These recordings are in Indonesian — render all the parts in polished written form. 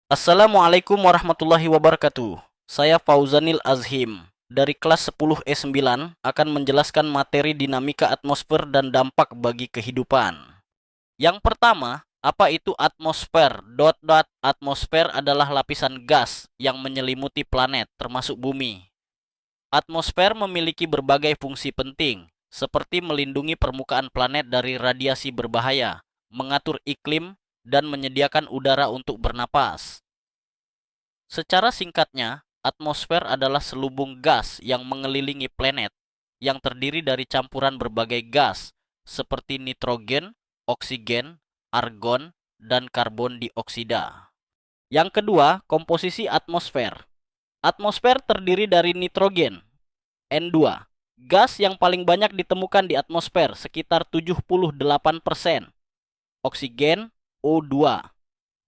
Assalamualaikum warahmatullahi wabarakatuh. Saya Fauzanil Azhim dari kelas 10E9 akan menjelaskan materi dinamika atmosfer dan dampak bagi kehidupan. Yang pertama, apa itu atmosfer? Atmosfer adalah lapisan gas yang menyelimuti planet termasuk bumi. Atmosfer memiliki berbagai fungsi penting, seperti melindungi permukaan planet dari radiasi berbahaya, mengatur iklim, dan menyediakan udara untuk bernapas. Secara singkatnya, atmosfer adalah selubung gas yang mengelilingi planet yang terdiri dari campuran berbagai gas seperti nitrogen, oksigen, argon, dan karbon dioksida. Yang kedua, komposisi atmosfer. Atmosfer terdiri dari nitrogen, N2, gas yang paling banyak ditemukan di atmosfer sekitar 78%, oksigen, O2,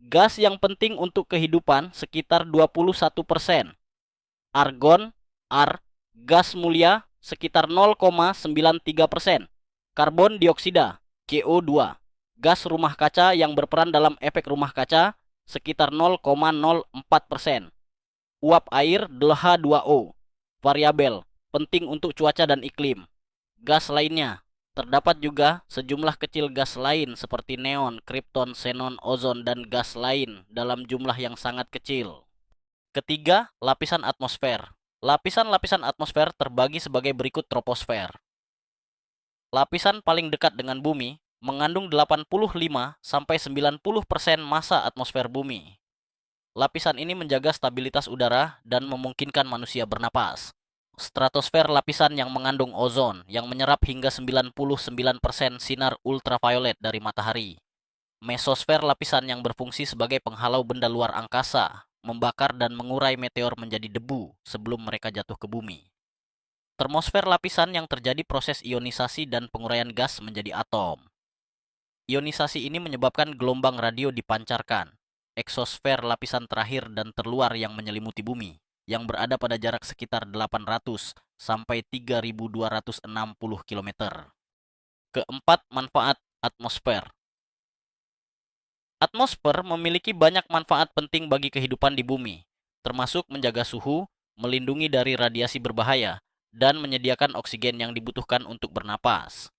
gas yang penting untuk kehidupan sekitar 21%. Argon, R, gas mulia sekitar 0,93%. Karbon dioksida, CO2, gas rumah kaca yang berperan dalam efek rumah kaca sekitar 0,04%. Uap air H2O, variabel, penting untuk cuaca dan iklim. Gas lainnya, terdapat juga sejumlah kecil gas lain seperti neon, kripton, xenon, ozon, dan gas lain dalam jumlah yang sangat kecil. Ketiga, lapisan atmosfer. Lapisan-lapisan atmosfer terbagi sebagai berikut troposfer. Lapisan paling dekat dengan bumi mengandung 85-90% massa atmosfer bumi. Lapisan ini menjaga stabilitas udara dan memungkinkan manusia bernapas. Stratosfer lapisan yang mengandung ozon yang menyerap hingga 99% sinar ultraviolet dari matahari. Mesosfer lapisan yang berfungsi sebagai penghalau benda luar angkasa, membakar dan mengurai meteor menjadi debu sebelum mereka jatuh ke bumi. Termosfer lapisan yang terjadi proses ionisasi dan penguraian gas menjadi atom. Ionisasi ini menyebabkan gelombang radio dipancarkan. Eksosfer lapisan terakhir dan terluar yang menyelimuti bumi, yang berada pada jarak sekitar 800 sampai 3260 km. Keempat, manfaat atmosfer. Atmosfer memiliki banyak manfaat penting bagi kehidupan di bumi, termasuk menjaga suhu, melindungi dari radiasi berbahaya, dan menyediakan oksigen yang dibutuhkan untuk bernapas.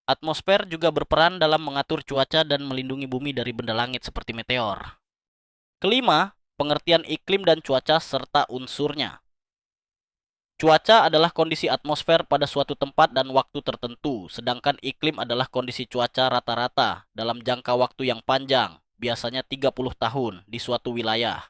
Atmosfer juga berperan dalam mengatur cuaca dan melindungi bumi dari benda langit seperti meteor. Kelima, pengertian iklim dan cuaca serta unsurnya. Cuaca adalah kondisi atmosfer pada suatu tempat dan waktu tertentu, sedangkan iklim adalah kondisi cuaca rata-rata dalam jangka waktu yang panjang, biasanya 30 tahun di suatu wilayah.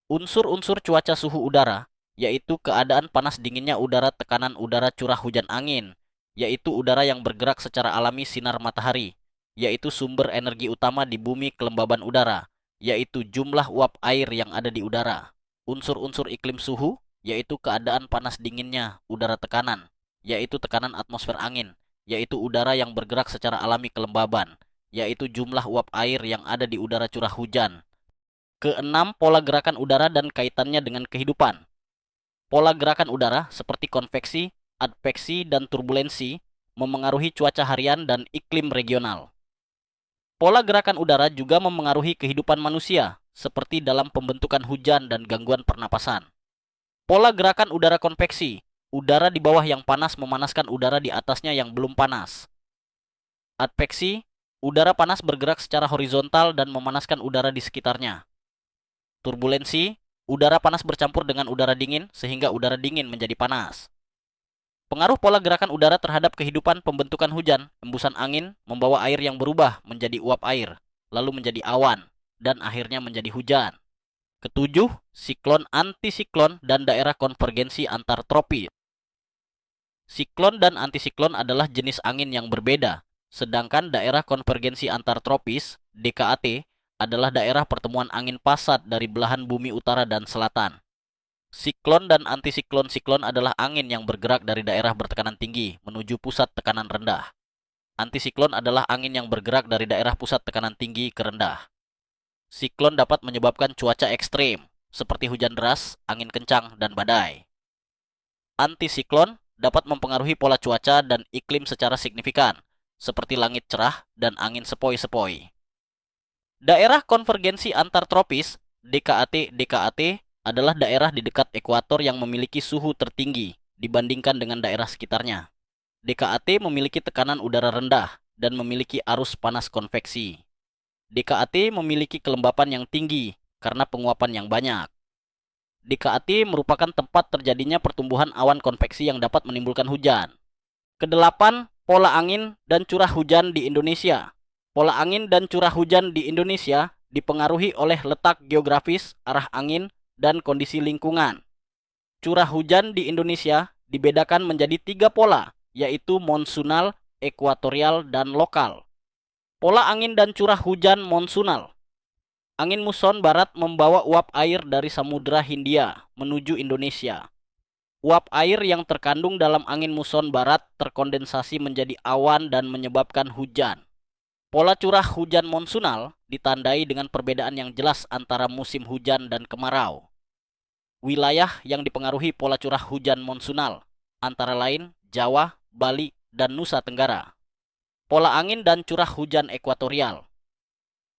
Unsur-unsur cuaca suhu udara, yaitu keadaan panas dinginnya udara, tekanan udara, curah hujan angin, yaitu udara yang bergerak secara alami sinar matahari, yaitu sumber energi utama di bumi, kelembaban udara, yaitu jumlah uap air yang ada di udara. Unsur-unsur iklim suhu, yaitu keadaan panas dinginnya udara, tekanan, yaitu tekanan atmosfer angin, yaitu udara yang bergerak secara alami kelembaban, yaitu jumlah uap air yang ada di udara, curah hujan. Keenam, pola gerakan udara dan kaitannya dengan kehidupan. Pola gerakan udara seperti konveksi, adveksi, dan turbulensi memengaruhi cuaca harian dan iklim regional. Pola gerakan udara juga memengaruhi kehidupan manusia, seperti dalam pembentukan hujan dan gangguan pernapasan. Pola gerakan udara konveksi, udara di bawah yang panas memanaskan udara di atasnya yang belum panas. Adveksi, udara panas bergerak secara horizontal dan memanaskan udara di sekitarnya. Turbulensi, udara panas bercampur dengan udara dingin sehingga udara dingin menjadi panas. Pengaruh pola gerakan udara terhadap kehidupan pembentukan hujan, embusan angin membawa air yang berubah menjadi uap air, lalu menjadi awan, dan akhirnya menjadi hujan. Ketujuh, siklon, antisiklon, dan daerah konvergensi antar tropis. Siklon dan antisiklon adalah jenis angin yang berbeda, sedangkan daerah konvergensi antar tropis, DKAT, adalah daerah pertemuan angin pasat dari belahan bumi utara dan selatan. Siklon dan antisiklon adalah angin yang bergerak dari daerah bertekanan tinggi menuju pusat tekanan rendah. Antisiklon adalah angin yang bergerak dari daerah pusat tekanan tinggi ke rendah. Siklon dapat menyebabkan cuaca ekstrim, seperti hujan deras, angin kencang, dan badai. Antisiklon dapat mempengaruhi pola cuaca dan iklim secara signifikan, seperti langit cerah dan angin sepoi-sepoi. Daerah konvergensi antar tropis DKAT adalah daerah di dekat ekuator yang memiliki suhu tertinggi dibandingkan dengan daerah sekitarnya. DKAT memiliki tekanan udara rendah dan memiliki arus panas konveksi. DKAT memiliki kelembapan yang tinggi karena penguapan yang banyak. DKAT merupakan tempat terjadinya pertumbuhan awan konveksi yang dapat menimbulkan hujan. Kedelapan, pola angin dan curah hujan di Indonesia. Pola angin dan curah hujan di Indonesia dipengaruhi oleh letak geografis, arah angin, dan kondisi lingkungan. Curah hujan di Indonesia dibedakan menjadi 3 pola, yaitu monsunal, ekuatorial, dan lokal. Pola angin dan curah hujan monsunal. Angin muson barat membawa uap air dari Samudra Hindia menuju Indonesia. Uap air yang terkandung dalam angin muson barat terkondensasi menjadi awan dan menyebabkan hujan. Pola curah hujan monsunal ditandai dengan perbedaan yang jelas antara musim hujan dan kemarau. Wilayah yang dipengaruhi pola curah hujan monsunal antara lain Jawa, Bali, dan Nusa Tenggara. Pola angin dan curah hujan ekuatorial.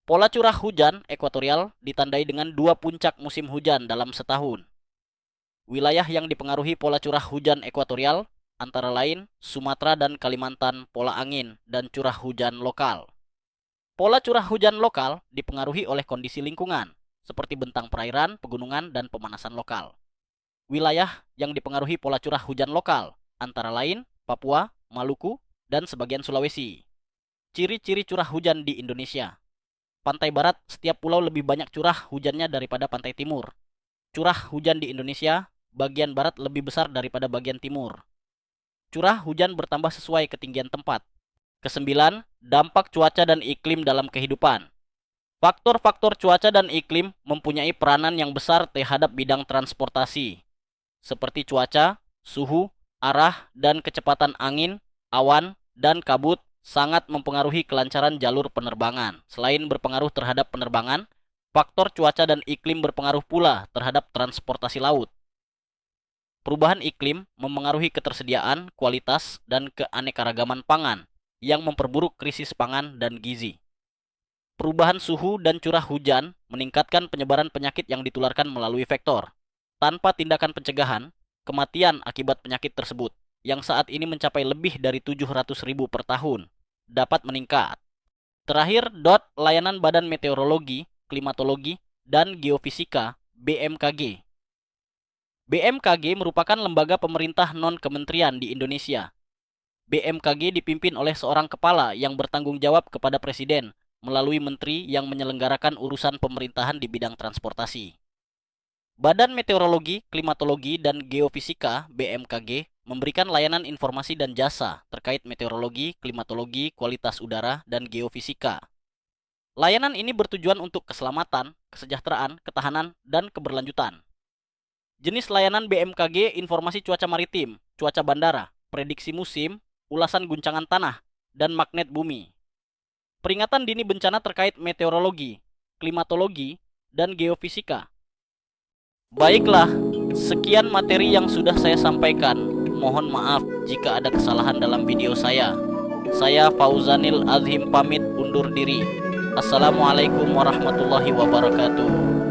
Pola curah hujan ekuatorial ditandai dengan 2 puncak musim hujan dalam setahun. Wilayah yang dipengaruhi pola curah hujan ekuatorial antara lain Sumatera dan Kalimantan, pola angin dan curah hujan lokal. Pola curah hujan lokal dipengaruhi oleh kondisi lingkungan, seperti bentang perairan, pegunungan, dan pemanasan lokal. Wilayah yang dipengaruhi pola curah hujan lokal, antara lain Papua, Maluku, dan sebagian Sulawesi. Ciri-ciri curah hujan di Indonesia. Pantai barat, setiap pulau lebih banyak curah hujannya daripada pantai timur. Curah hujan di Indonesia, bagian barat lebih besar daripada bagian timur. Curah hujan bertambah sesuai ketinggian tempat. Kesembilan, dampak cuaca dan iklim dalam kehidupan. Faktor-faktor cuaca dan iklim mempunyai peranan yang besar terhadap bidang transportasi, seperti cuaca, suhu, arah, dan kecepatan angin, awan, dan kabut sangat mempengaruhi kelancaran jalur penerbangan. Selain berpengaruh terhadap penerbangan, faktor cuaca dan iklim berpengaruh pula terhadap transportasi laut. Perubahan iklim memengaruhi ketersediaan, kualitas, dan keanekaragaman pangan, yang memperburuk krisis pangan dan gizi. Perubahan suhu dan curah hujan meningkatkan penyebaran penyakit yang ditularkan melalui vektor. Tanpa tindakan pencegahan, kematian akibat penyakit tersebut, yang saat ini mencapai lebih dari 700.000 per tahun, dapat meningkat. Terakhir, layanan Badan Meteorologi, Klimatologi, dan Geofisika (BMKG). BMKG merupakan lembaga pemerintah non-kementerian di Indonesia. BMKG dipimpin oleh seorang kepala yang bertanggung jawab kepada Presiden melalui menteri yang menyelenggarakan urusan pemerintahan di bidang transportasi. Badan Meteorologi, Klimatologi, dan Geofisika (BMKG) memberikan layanan informasi dan jasa terkait meteorologi, klimatologi, kualitas udara, dan geofisika. Layanan ini bertujuan untuk keselamatan, kesejahteraan, ketahanan, dan keberlanjutan. Jenis layanan BMKG: informasi cuaca maritim, cuaca bandara, prediksi musim, ulasan guncangan tanah, dan magnet bumi. Peringatan dini bencana terkait meteorologi, klimatologi, dan geofisika. Baiklah, sekian materi yang sudah saya sampaikan. Mohon maaf jika ada kesalahan dalam video saya. Saya Fauzanil Azhim pamit undur diri. Assalamualaikum warahmatullahi wabarakatuh.